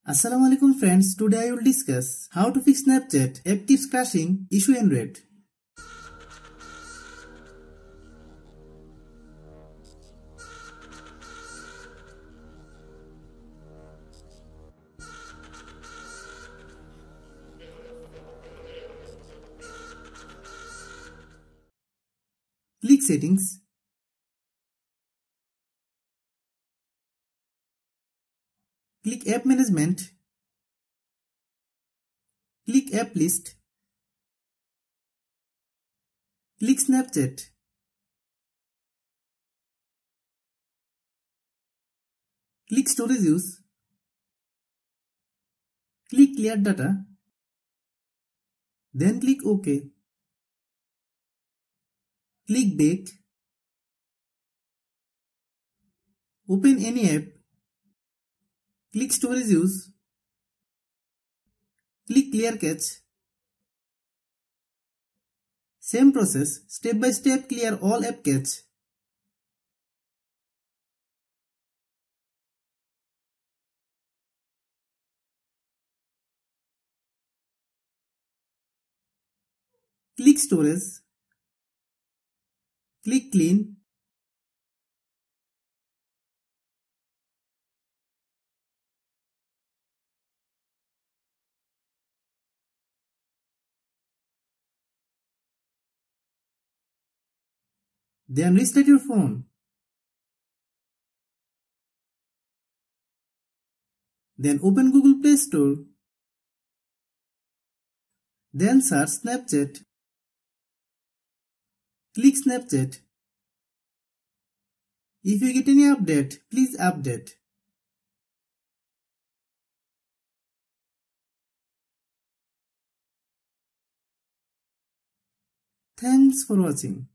Assalamualaikum friends, today I will discuss how to fix Snapchat app keeps crashing issue in red. Click settings. Click app management. Click app list. Click Snapchat. Click storage use. Click clear data. Then click OK. Click back. Open any app. Click storage use. Click clear cache. Same process, step by step clear all app cache. Click storage. Click clean. Then restart your phone. Then open Google Play Store. Then search Snapchat. Click Snapchat. If you get any update, please update. Thanks for watching.